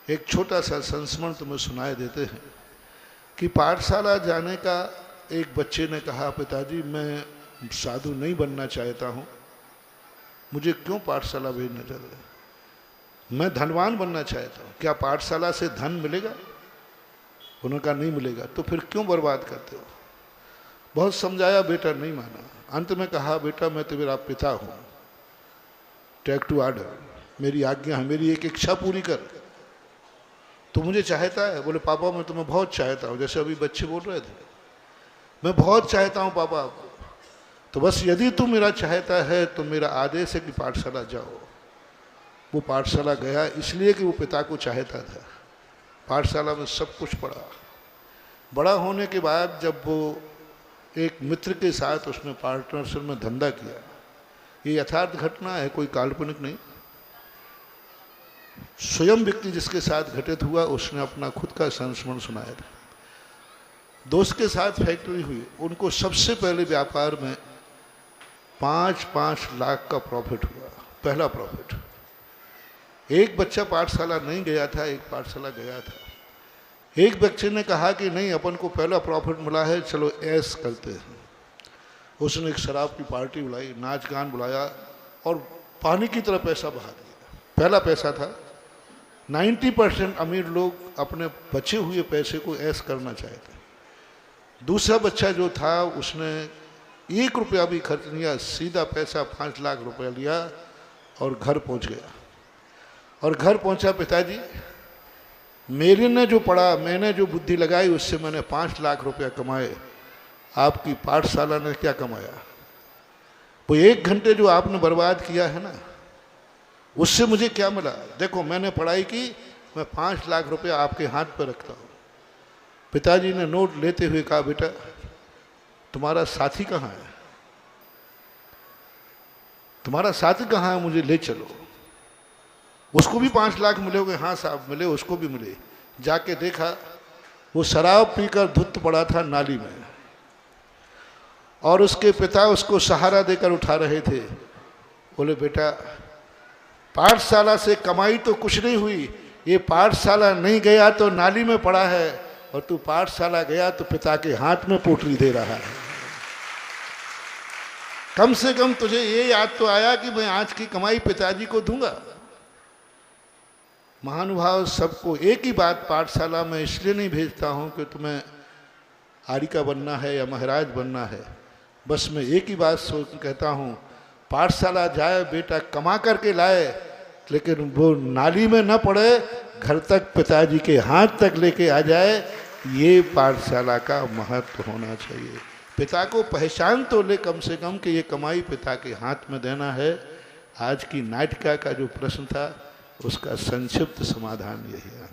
एक छोटा सा संस्मरण तुम्हें सुनाए देते हैं कि पाठशाला जाने का एक बच्चे ने कहा, पिताजी मैं साधु नहीं बनना चाहता हूँ, मुझे क्यों पाठशाला भेजना चाहते हैं? मैं धनवान बनना चाहता हूँ, क्या पाठशाला से धन मिलेगा? उन्होंने कहा नहीं मिलेगा। तो फिर क्यों बर्बाद करते हो? बहुत समझाया, बेटा नहीं माना। अंत में कहा, बेटा मैं तो मेरा पिता हूँ, टेक टू ऑर्डर, मेरी आज्ञा है, मेरी एक इच्छा पूरी कर। तो मुझे चाहता है? बोले पापा मैं तुम्हें बहुत चाहता हूँ, जैसे अभी बच्चे बोल रहे थे, मैं बहुत चाहता हूँ पापा आपको। तो बस यदि तू मेरा चाहता है तो मेरा आदेश है कि पाठशाला जाओ। वो पाठशाला गया इसलिए कि वो पिता को चाहता था। पाठशाला में सब कुछ पढ़ा। बड़ा होने के बाद जब वो एक मित्र के साथ उसने पार्टनरशिप में धंधा किया, ये यथार्थ घटना है, कोई काल्पनिक नहीं, स्वयं व्यक्ति जिसके साथ घटित हुआ उसने अपना खुद का संस्मरण सुनाया था। दोस्त के साथ फैक्ट्री हुई, उनको सबसे पहले व्यापार में 5-5 लाख का प्रॉफिट हुआ, पहला प्रॉफिट। एक बच्चा पाठशाला नहीं गया था, एक पाठशाला गया था। एक बच्चे ने कहा कि नहीं, अपन को पहला प्रॉफिट मिला है, चलो ऐश करते हैं। उसने एक शराब की पार्टी बुलाई, नाच गान बुलाया और पानी की तरह पैसा बहा दिया। पहला पैसा था। 90% अमीर लोग अपने बचे हुए पैसे को ऐश करना चाहते। दूसरा बच्चा जो था उसने 1 रुपया भी खर्च नहीं किया, सीधा पैसा 5 लाख रुपया लिया और घर पहुंच गया। और घर पहुंचा, पिताजी मेरे ने जो पढ़ा, मैंने जो बुद्धि लगाई, उससे मैंने 5 लाख रुपया कमाए, आपकी पाठशाला ने क्या कमाया? वो 1 घंटे जो आपने बर्बाद किया है ना, उससे मुझे क्या मिला? देखो मैंने पढ़ाई की, मैं 5 लाख रुपया आपके हाथ पर रखता हूँ। पिताजी ने नोट लेते हुए कहा, बेटा तुम्हारा साथी कहाँ है? तुम्हारा साथी कहाँ है, मुझे ले चलो। उसको भी 5 लाख मिले होंगे? हाँ साहब मिले, उसको भी मिले। जाके देखा, वो शराब पीकर धुत पड़ा था नाली में, और उसके पिता उसको सहारा देकर उठा रहे थे। बोले बेटा पाठशाला से कमाई तो कुछ नहीं हुई, ये पाठशाला नहीं गया तो नाली में पड़ा है, और तू पाठशाला गया तो पिता के हाथ में पोटली दे रहा है। कम से कम तुझे ये याद तो आया कि मैं आज की कमाई पिताजी को दूंगा। महानुभाव, सबको एक ही बात पाठशाला में इसलिए नहीं भेजता हूँ कि तुम्हें आरिका बनना है या महाराज बनना है। बस मैं एक ही बात सोच कहता हूँ, पाठशाला जाए बेटा, कमा करके लाए, लेकिन वो नाली में न पड़े, घर तक पिताजी के हाथ तक लेके आ जाए। ये पाठशाला का महत्व होना चाहिए। पिता को पहचान तो ले कम से कम कि ये कमाई पिता के हाथ में देना है। आज की नाटिका का जो प्रश्न था उसका संक्षिप्त समाधान यही है।